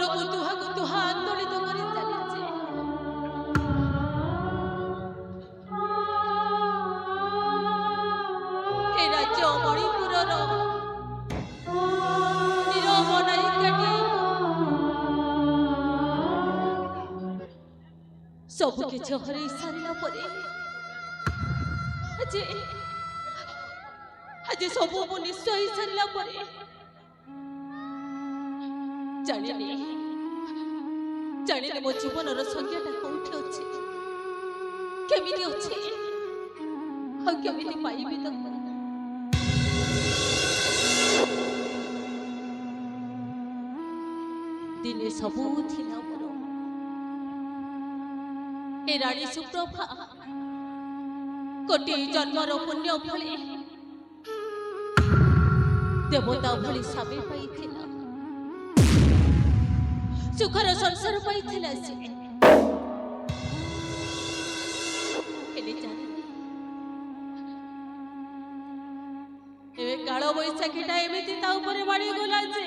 ମନକୁ ତୁହାକୁ ତୁହା ଆନ୍ଦୋଳିତ କରି ଚାଲିଛି। ଏ ରାଜ୍ୟ ମଣିପୁରର ନୀରବ ନାୟିକାଟି ସବୁ କିଛି ହରେଇ ସାରିଲା ପରେ ଆଜି ସବୁ ମୁଁ ନିଶ୍ଚୟ ହେଇ ସାରିଲା ପରେ ଜାଣିନି ମୋ ଜୀବନର ସଂଜ୍ଞାଟା କୋଉଠି ଅଛି, କେମିତି ଅଛି, ଆଉ କେମିତି ପାଇବି ତାକୁ। ଦିନେ ସବୁ ଥିଲା ମୋର, ଏ ରାଣୀ ସୁପ୍ରଭା କୋଟି ଜନ୍ମର ପୁଣ୍ୟ ଫଳେ ଦେବତା ଭଳି ସ୍ୱାମୀ ପାଇଥିଲା, ସୁଖର ସଂସାର ପାଇଥିଲା ସେ। ହେଲେ ଜାଣିନି ଏବେ କାଳ ବୈଶାଖୀଟା ଏମିତି ତା ଉପରେ ମାଡ଼ିଗଲା ଯେ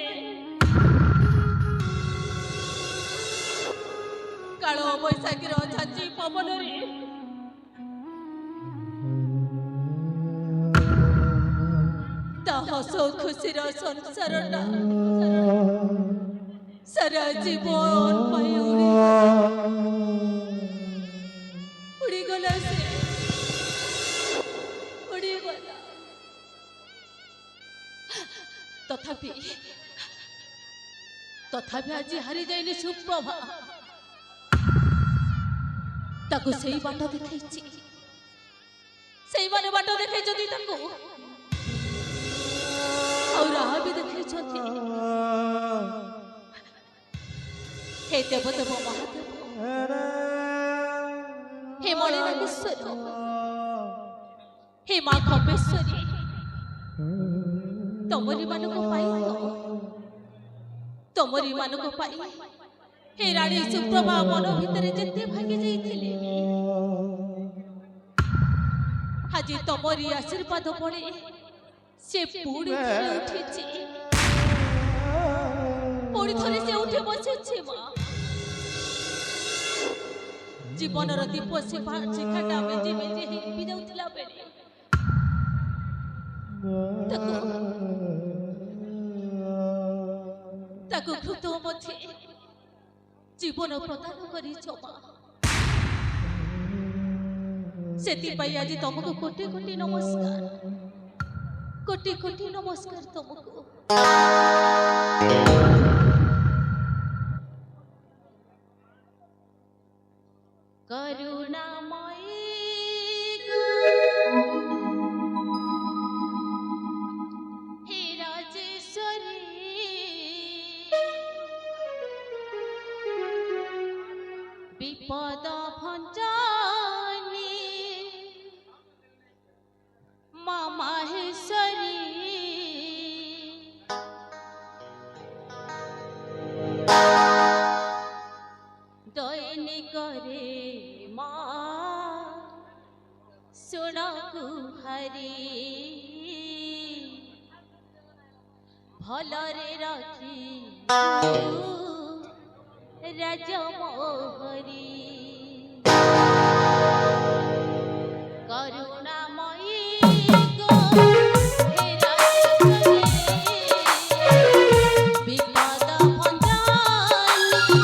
କାଳ ବୈଶାଖୀର ଝାଞ୍ଜି ପବନରେ ତା ହସ ଖୁସିର ସଂସାରଟା ସାରା ଜୀବନ ପାଇଁ ଉଡ଼ିଗଲା ସେ, ଉଡ଼ିଗଲା। ତଥାପି ଆଜି ହାରି ଯାଇନି ସୁପ୍ରଭା, ତାକୁ ସେଇ ବାଟ ଦେଖେଇଛି, ସେଇମାନେ ବାଟ ଦେଖେଇଛନ୍ତି ତାକୁ, ଆଉ ରାହ ବି ଦେଖେଇଛନ୍ତି। हे देवदेव महादेव, हे मणिनागेश्वर, हे माँ खम्बेश्वरी, तमरी मानक पाई हे रानी सुप्रभा मन भितर जेते भागी जाइथिले आज तमरी आशीर्वाद पड़े से पुड़ी उठिछि, पुड़ी थरे से उठे बसिछि। माँ जीवनर दीप शिखाटा मेजी मेजी हिपी जाउथिला बेले ताको कृत मध्ये जीवन प्रदान करिछ माँ। सेति पई आज तुमको कोटि कोटि नमस्कार, कोटि कोटि नमस्कार तुमको। करुणामयी हे राजेश्वरी, विपद भंजनी माँ माहेश्वरी, दैनिक रे सुन गुहारी, भलरे रखी राजमोहरी। करुणामयी गो हे राजेश्वरी, विपद भंजनी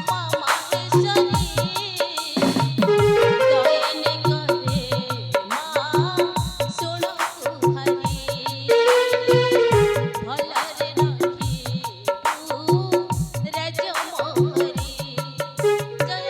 माँ माहेश्वरी, दैनिक रे सुन गुहारी, भलरे रखी राजमोहरी। जय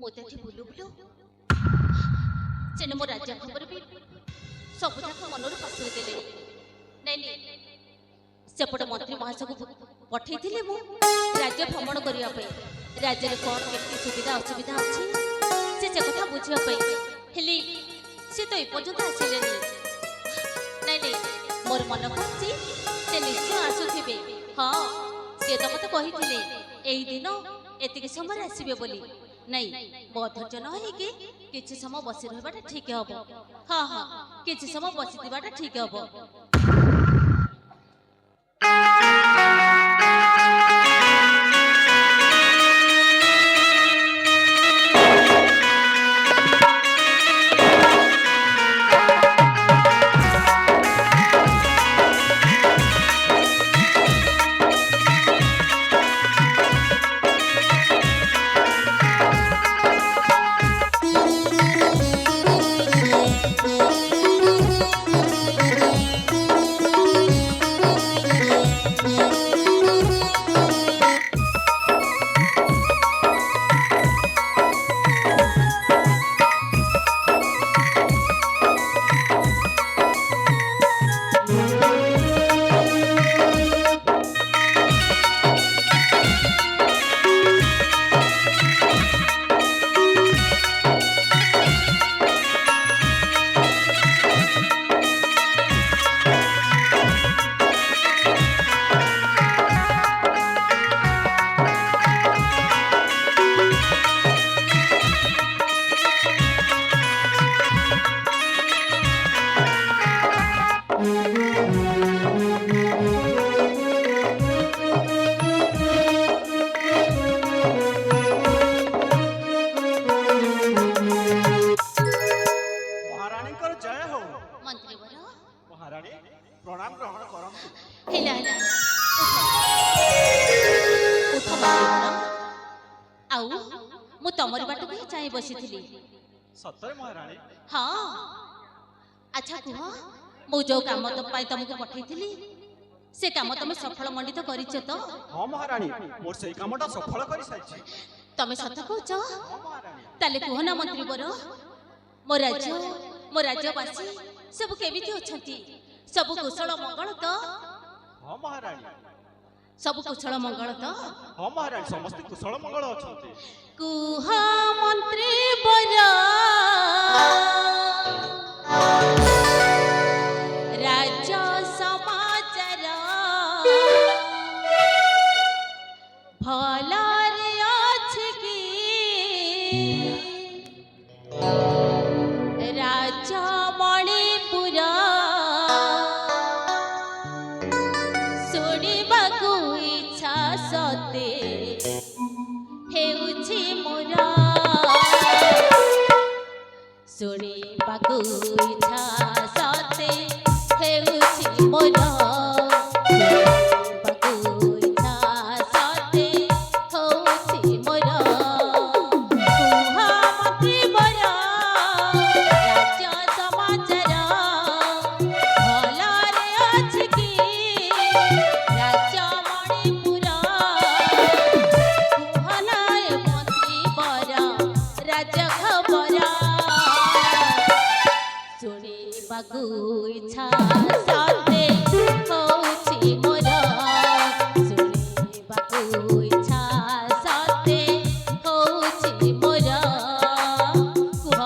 ମୁଁ ତ ଏଠି ବୁଲୁ ବୁଲୁ ସେନେ ମୋ ରାଜ୍ୟ ଖବର ବି ସବୁଯାକ ମନରୁ ପାଶୁରି ଦେଲେଣି। ନାଇଁ ନାଇଁ ସେପଟେ ମନ୍ତ୍ରୀ ମହାଶୟକୁ ପଠେଇଥିଲି ମୁଁ ରାଜ୍ୟ ଭ୍ରମଣ କରିବା ପାଇଁ, ରାଜ୍ୟରେ କ'ଣ କେମିତି ସୁବିଧା ଅସୁବିଧା ଅଛି ସେ କଥା ବୁଝିବା ପାଇଁ, ହେଲେ ସେ ତ ଏପର୍ଯ୍ୟନ୍ତ ଆସିଲେନି। ନାଇଁ ନାଇଁ ମୋର ମନ କରୁଛି ସେ ନିଶ୍ଚୟ ଆସୁଥିବେ। ହଁ ସେ ତ ମତେ କହିଥିଲେ ଏଇ ଦିନ ଏତିକି ସମୟରେ ଆସିବେ ବୋଲି। ନାଇଁ ମୋ ଅଧୈର୍ଯ୍ୟ ନ ହେଇକି କିଛି ସମୟ ବସି ରହିବାଟା ଠିକ ହବ। ହଁ ହଁ କିଛି ସମୟ ବସିଥିବାଟା ଠିକ ହବ। तमरी बाटक ही चाहे बसी सतरे महाराणी। हाँ अच्छा कह मु जो काम तुमको पठेई से काम तुम सफल मंडित कर तो? हाँ महाराणी मोर से कामटा सफल कर साइछि। तमे सत कहछ? ताले कह ना मंत्री बर मो राज्यवासी सब केमिति अछंती? सब कुशल मंगल तो? हाँ महाराणी सब कुशल मंगल तो? हाँ महाराणी समस्त कुशल मंगल अछंती। कुह मंत्री बर राज्य समाचार भल अछि कि राज्य मणिपुर शुणिबाकू इच्छा सते हेउछि मोर शुणिबाकू इच्छा सते हेउछि मोर शुणिबाकू इच्छा सते हेउछि मोर कुह मंत्री बर राज्य समाचार भलरे अछि कि राज्य मणिपुर कुहनाय मंत्री बर राज्य खबर शुणिबाकू इच्छा सते होछि मोर शुणिबाकू इच्छा सते होछि मोर कुह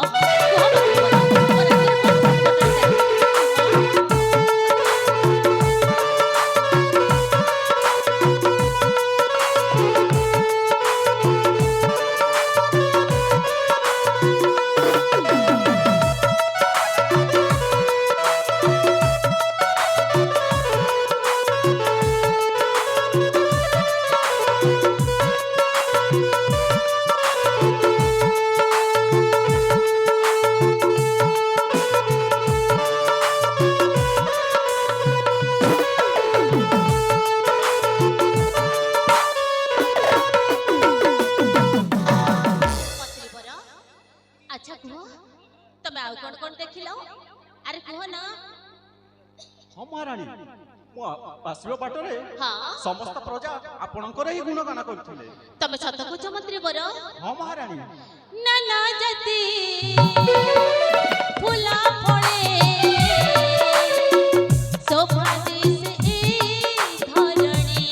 अच्छा कह तमे आउ कौन कौन देखिल? अरे कह ना। हाँ महाराणी ମୁଁ ଆସିବା ବାଟରେ ହଁ ସମସ୍ତ ପ୍ରଜା ଆପଣଙ୍କର ହିଁ ଗୁଣଗାନ କରୁଥିଲେ। ତମେ ସତ କହୁଛ ମନ୍ତ୍ରୀ ବର? ହଁ ମହାରାଣୀ। ନାନା ଜାତି ଫୁଲ ଫଳେ ଶୋଭା ଦିଶେ ଏ ଧରଣୀ।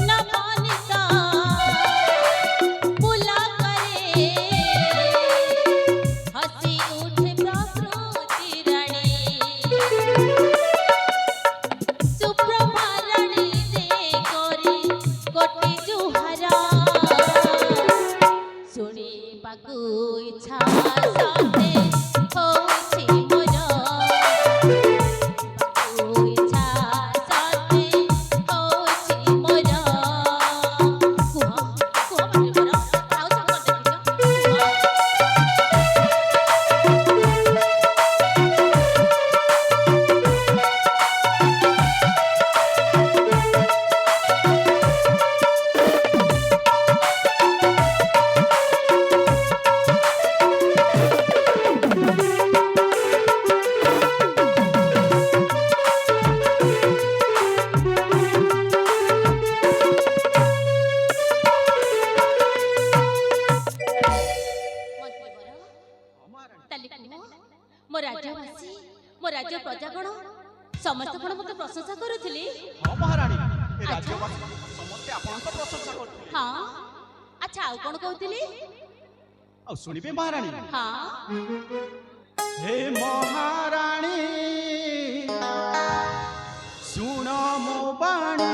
ନବନୀତ ପୁଲକରେ ହସି ଉଠେ ପ୍ରକୃତି ରାଣୀ। ସୁପ୍ରଭାରାଣୀ ଦେ କରି କୋଟି ଜୁହାର ଶୁଣିବାକୁ ଇଚ୍ଛା ସତେ ହଉଛି ମୋର। ଶୁଣିବାକୁ ଇଚ୍ଛା ସତେ ହଉଛି ମୋର। କୁହ କୁହ ମନ୍ତ୍ରୀ ବର, ଆଉ ସବୁ କଣ ଦେଖିଛ କୁହ। ମନ୍ତ୍ରୀ ବର, ହଁ ମହାରାଣୀ। ତାଲି କୁହ, ମୋ ରାଜ୍ୟବାସୀ ମୋ ରାଜ୍ୟ ପ୍ରଜାଗଣ ସମସ୍ତେ କଣ ମୋତେ ପ୍ରଶଂସା କରୁଥିଲେ? ହଁ ମହାରାଣୀ। ଏ ରାଜ୍ୟବାସୀ ସମସ୍ତେ ଆପଣଙ୍କ ପ୍ରଶଂସା କରୁଥିଲେ। ହଁ ଆଚ୍ଛା ଆଉ କଣ କହୁଥିଲି? ଆଉ ଶୁଣିବେ ମହାରାଣୀ। ହଁ ହେ ମହାରାଣୀ ଶୁଣ ମୋ ବାଣୀ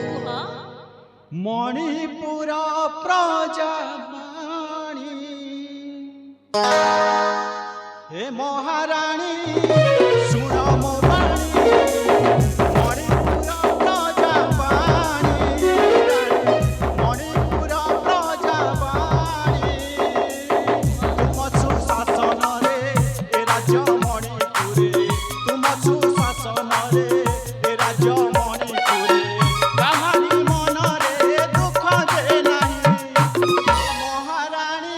କୁହ। ମଣିପୁର ପ୍ରଜାବାଣୀ। ହେ ମହାରାଣୀ ଶୁଣ ମୋ ବାଣୀ ମଣିପୁର ପ୍ରଜାବାଣୀ। ମଣିପୁର ପ୍ରଜାବାଣୀ ତୁମ ସୁଶାସନରେ ଏ ରାଜ୍ୟ ମଣିପୁରେ। ତୁମ ସୁଶାସନରେ ଏ ରାଜ୍ୟ ମଣିପୁରେ। କାହାରି ମନରେ ଦୁଃଖ ଯେ ନାହିଁ। ମହାରାଣୀ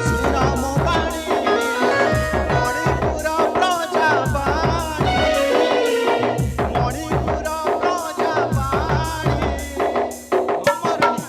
ଶୁଣ ମୋ ବାଣୀ ମଣିପୁର ପ୍ରଜାବାଣୀ। ମଣିପୁର ପ୍ରଜାବାଣୀ। ମହାରାଣୀ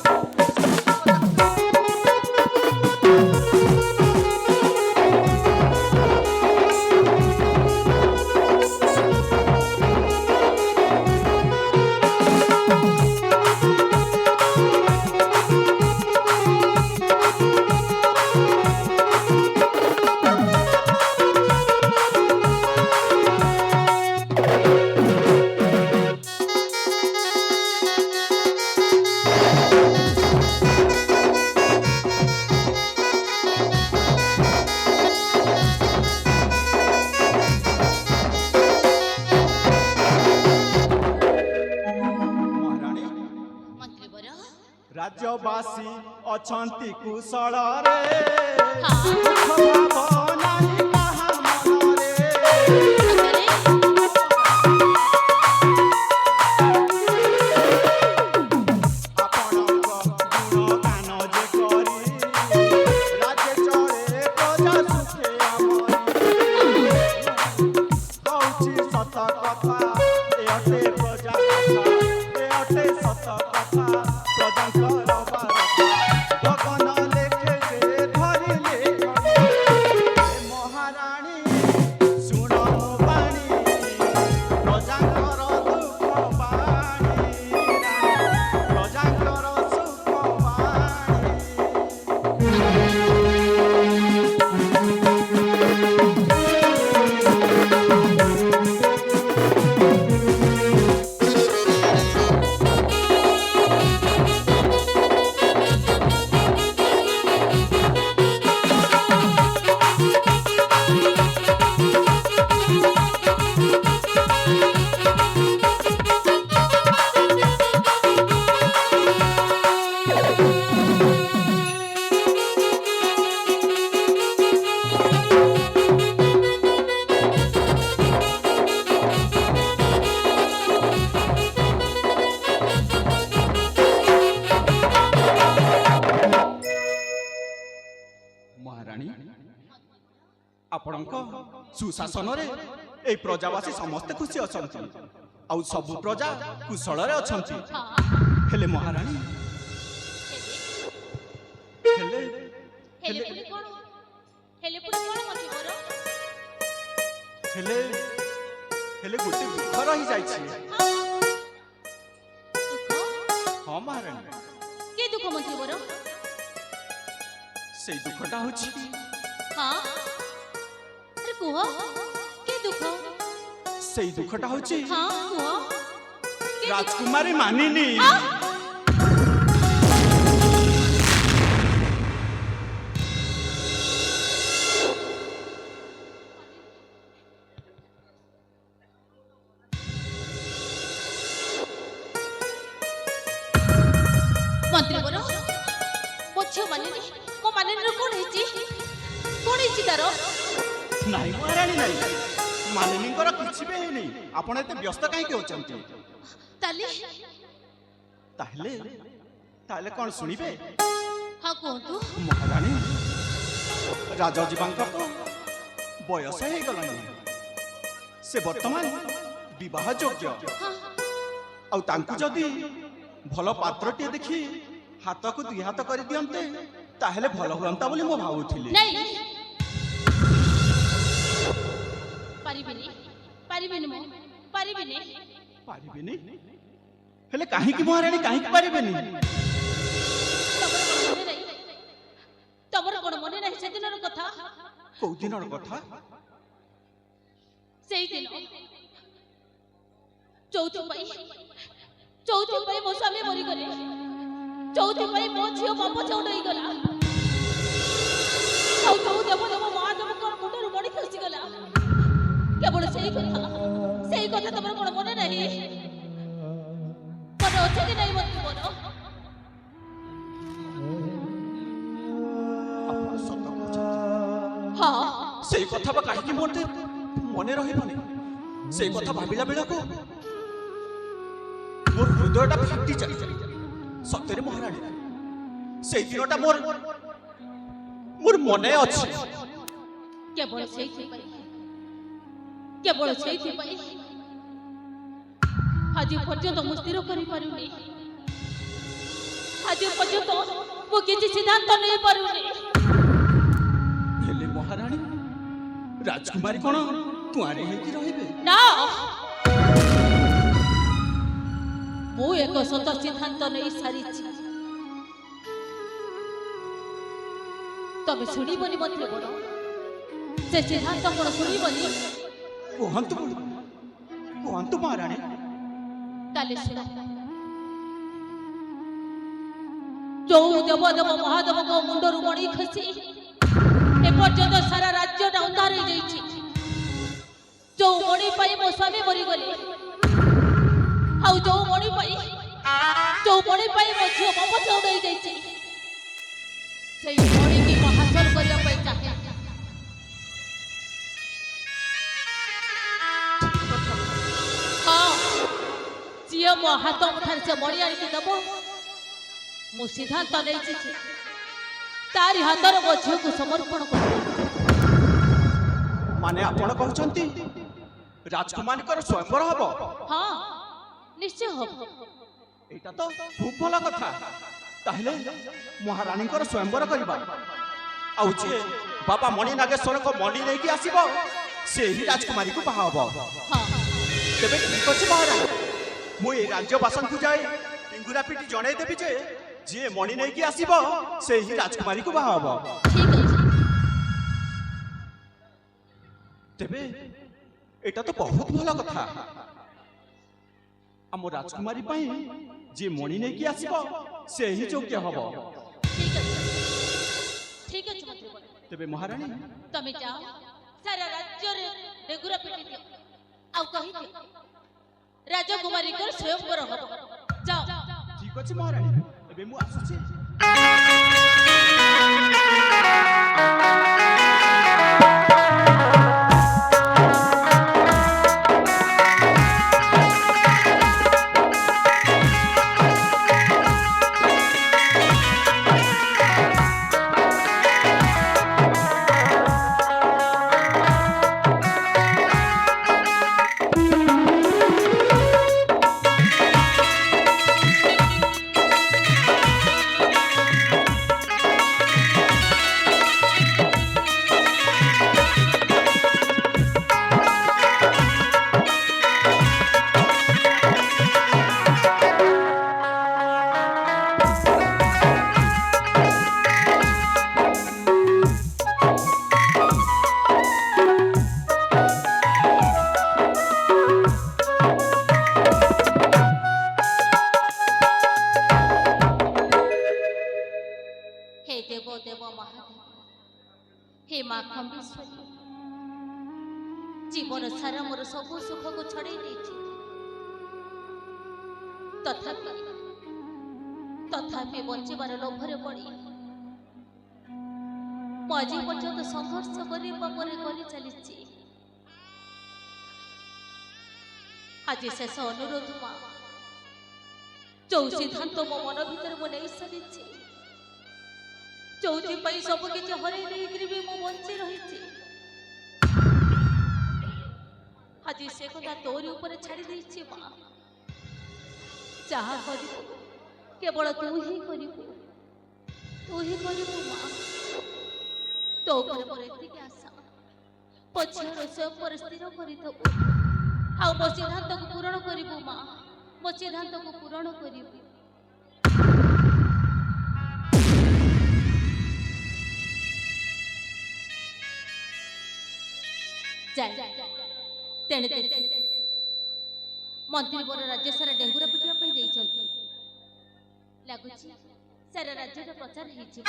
ମନ୍ତ୍ରୀ ବର, ରାଜ୍ୟବାସୀ ଅଛନ୍ତି କୁଶଳରେ। ହଁ ଦୁଃଖ ଭାବ ନାହିଁ କାହା ମନରେ। ସତରେ? ଆପଣଙ୍କ ଗୁଣଗାନ ଯେ କରି ରାଜ୍ୟ ଚଳେ ପ୍ରଜା ସୁଖେ ଆମରି। କହୁଛି ସତ କଥା ଏ ଅଟେ ପ୍ରଜା କଥା। ଏ ଅଟେ ସତ କଥା ପ୍ରଜାଙ୍କର ବାରତା। ଗଗନ ଲେଖେ ଯେ ଧରିଲେ କବି। ହେ ମହାରାଣୀ ଶୁଣ ମୋ ବାଣୀ ପ୍ରଜାଙ୍କର ଦୁଃଖ ବାଣୀ। ପ୍ରଜାଙ୍କର ସୁଖ ବାଣୀ। ଆପଣଙ୍କ ସୁଶାସନରେ এই ପ୍ରଜାବାସୀ ସମସ୍ତେ ଖୁସି ଅଛନ୍ତି ଆଉ ସବୁ ପ୍ରଜା କୁଶଳରେ ଅଛନ୍ତି। ହଁ ହେଲେ ମହାରାଣୀ ହେଲେ ହେଲେ ହେଲେ ପୁଣି କଣ ହେଲେ ପୁଣି କଣ ମନ୍ତ୍ରୀବର? ହେଲେ ହେଲେ ଗୋଟେ ଦୁଃଖ ରହିଯାଇଛି। ଦୁଃଖ? ହଁ ମହାରାଣୀ, କି ଦୁଃଖ ମନ୍ତ୍ରୀବର? ସେଇ ଦୁଃଖଟା ହଉଛି ହଁ ଆରେ କୁହ କି ଦୁଃଖ? ସେଇ ଦୁଃଖଟା ହଉଛି ହଁ କୁହ। ରାଜକୁମାରୀ ମାନିନୀ। ମନ୍ତ୍ରୀବର ମୋ ଝିଅ ମାନିନୀ, ମୋ ମାନିନୀର କଣ ହେଇଛି? କଣ ହେଇଛି ତାର? ନାଇଁ ମହାରାଣୀ ନାଇଁ, ମାନିନୀଙ୍କର କିଛି ବି ହେଇନି। ଆପଣ ଏତେ ବ୍ୟସ୍ତ କାହିଁକି ହଉଛନ୍ତି? ତାଲି ତାହେଲେ ତାହେଲେ କଣ ଶୁଣିବେ? ହଁ କୁହନ୍ତୁ। ମହାରାଣୀ, ରାଜଜୀବାଙ୍କ ତ ବୟସ ହେଇଗଲାଣି। ସେ ବର୍ତ୍ତମାନ ବିବାହ ଯୋଗ୍ୟ। ହଁ ଆଉ ତାଙ୍କୁ ଯଦି ଭଲ ପାତ୍ରଟିଏ ଦେଖି ହାତକୁ ଦୁଇ ହାତ କରିଦିଅନ୍ତେ ତାହେଲେ ଭଲ ହୁଅନ୍ତା ବୋଲି ମୁଁ ଭାବୁଥିଲି। ନାଇଁ ପାରିବିନି ପାରିବିନି ମୁଁ ପାରିବିନି। ପାରିବେନି? ହେଲେ କାହିଁକି ମହାରାଣୀ, କାହିଁକି ପାରିବେନି? ତମର କଣ ମନେ ନାହିଁ ସେଦିନର କଥା? କୋଉ ଦିନର କଥା? ସେଇଦିନ ଚୌଥିପାଇଁ ମୋ ସ୍ୱାମୀ ମରିଗଲେ। ଚୌଥିପାଇଁ ମୋ ଝିଅ ବାପ ଚଉଡ ହେଇଗଲା। ଆଉ ଯୋଉ ଦେବ ମହାଦେବଙ୍କ ମୁଣ୍ଡରୁ ମଣି ଖସିଗଲା। କେବଳ ସେଇ କଥା ତମର କଣ ମନେ ନାହିଁ? ମନେ ଅଛି କି ନାହିଁ ମତେ ମୋର? ଆପଣ ସତ କହୁଛନ୍ତି। ହଁ ସେଇ କଥା ବା କାହିଁକି ମୋତେ ମନେ ରହିବନି? ସେଇ କଥା ଭାବିଲା ବେଳକୁ ମୋର ହୃଦୟଟା ଫାଟି ଚାଲିଯାଏ। ସତରେ ମହାରାଣୀ, ସେଇ ଦିନଟା ମୋର ମନେ ଅଛି। କେବଳ ସେଇଥିପାଇଁ ଆଜି ପର୍ଯ୍ୟନ୍ତ ମୁଁ ସ୍ଥିର କରିପାରୁନି। ଆଜି ପର୍ଯ୍ୟନ୍ତ ମୁଁ କିଛି ସିଦ୍ଧାନ୍ତ ନେଇପାରୁନି। ହେଲେ ମହାରାଣୀ, ରାଜକୁମାରୀ କଣ କୁଆଁରୀ ହେଇକି ରହିବେ? ନା, ମୁଁ ଏକ ସତ ସିଦ୍ଧାନ୍ତ ନେଇ ସାରିଛି। ତମେ ଶୁଣିବନି ମତେ ବଡ଼? ସେ ସିଦ୍ଧାନ୍ତ କଣ ଶୁଣିବନି? କୁହନ୍ତୁ କୁହନ୍ତୁ ମହାରାଣୀ। ତାହେଲେ ଶୁଣ। ଯୋଉ ଦେବ ମହାଦେବଙ୍କ ମୁଣ୍ଡରୁ ମଣି ଖସି ଏପର୍ଯ୍ୟନ୍ତ ସାରା ରାଜ୍ୟଟା ଅନ୍ଧାର ହେଇଯାଇଛି। ଯୋଉ ମଣି ପାଇଁ ମୋ ସ୍ୱାମୀ ମରିଗଲେ, ଆଉ ଯୋଉ ମଣି ପାଇଁ ମୋ ଝିଅ ବାପ ଚଉଡ ହେଇଯାଇଛି, ସେଇ ମଣିକି ମୁଁ ହାସଲ କରିବା ପାଇଁ ଚାହେଁ। ହଁ, ଯିଏ ମୋ ହାତ ମୁଠାରେ ସେ ମଣି ଆଣିକି ଦେବ, ମୁଁ ସିଦ୍ଧାନ୍ତ ନେଇଛି ଯେ ତାରି ହାତରେ ମୋ ଝିଅକୁ ସମର୍ପଣ କରିବି। ମାନେ ଆପଣ କହୁଛନ୍ତି ରାଜକୁମାରୀଙ୍କର ସ୍ୱୟଂବର ହବ? ହଁ ନିଶ୍ଚୟ ହବ। ଏଇଟା ତ ଖୁବ୍ ଭଲ କଥା। ତାହେଲେ ମହାରାଣୀଙ୍କର ସ୍ୱୟଂବର କରିବା, ଆଉ ଯିଏ ବାବା ମଣି ନାଗେଶ୍ୱରଙ୍କ ମଣି ନେଇକି ଆସିବ ସେ ହିଁ ରାଜକୁମାରୀକୁ ବାହା ହବ। ହଁ ତେବେ ଠିକ୍ ଅଛି ମହାରାଣୀ, ମୁଁ ଏ ରାଜ୍ୟବାସୀଙ୍କୁ ଯାଇ ଟିଙ୍ଗୁରା ପିଟି ଜଣେଇ ଦେବି ଯେ ଯିଏ ମଣି ନେଇକି ଆସିବ ସେ ହିଁ ରାଜକୁମାରୀକୁ ବାହା ହବ। ଠିକ ଅଛି। ତେବେ ଏଇଟା ତ ବହୁତ ଭଲ କଥା। ଆମ ରାଜକୁମାରୀ ପାଇଁ ଯିଏ ମଣି ନେଇକି ଆସିବ ସେ ହିଁ ଯୋଗ୍ୟ ହବ। ଠିକ ଅଛି ମନ୍ତ୍ରୀ। ତେବେ ମହାରାଣୀ, ତମେ ଯାଅ ସାରା ରାଜ୍ୟରେ ଡେଗୁରା ପିଟି ଦିଅ, ଆଉ କହିଦିଅ ରାଜକୁମାରୀଙ୍କର ସ୍ୱୟଂବର ହବ। ଯାଅ। ଠିକ୍ ଅଛି ମହାରାଣୀ, ଏବେ ମୁଁ ଆସୁଛି। ତଥାପି ତଥାପି ବଞ୍ଚିବାର ଲୋଭରେ ପଡ଼ି ମୁଁ ଆଜି ପର୍ଯ୍ୟନ୍ତ ସଂଘର୍ଷ କରି ପାପରେ କରି ଚାଲିଛି। ଆଜି ଶେଷ ଅନୁରୋଧ ମା, ଯୋଉ ସିଦ୍ଧାନ୍ତ ମୋ ମନ ଭିତରେ ମୁଁ ନେଇ ସାରିଛି, ଯୋଉଥିପାଇଁ ସବୁ କିଛି ହରେଇ ଦେଇକିରି ବି ମୁଁ ବଞ୍ଚି ରହିଛି, ଆଜି ସେ କଥା ତୋରି ଉପରେ ଛାଡ଼ି ଦେଇଛି ମା। ଯାହା କରିବୁ କେବଳ ତୁ ହିଁ କରିବୁ, ତୁ ହିଁ କରିବୁ ମା। ତୋ ଉପରେ ମୋର ଏତିକି ଆଶା, ପଛରେ ସ୍ୱୟଂ ପରେ ସ୍ଥିର କରିଦେବୁ ଆଉ ମୋ ସିଦ୍ଧାନ୍ତକୁ ପୂରଣ କରିବୁ ମା, ମୋ ସିଦ୍ଧାନ୍ତକୁ ପୂରଣ କରିବୁ। ତେଣେ ମନ୍ତ୍ରୀ ମୋର ରାଜ୍ୟ ସାରା ଡେଙ୍ଗୁରା ପିଟିବା ପାଇଁ ଦେଇଛନ୍ତି। ଲାଗୁଛି ସାରା ରାଜ୍ୟଟା ପ୍ରଚାର ହେଇଯିବ।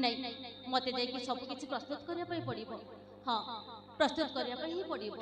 ନାଇଁ ମତେ ଯାଇକି ସବୁ କିଛି ପ୍ରସ୍ତୁତ କରିବା ପାଇଁ ପଡ଼ିବ। ହଁ, ପ୍ରସ୍ତୁତ କରିବା ପାଇଁ ହିଁ ପଡ଼ିବ।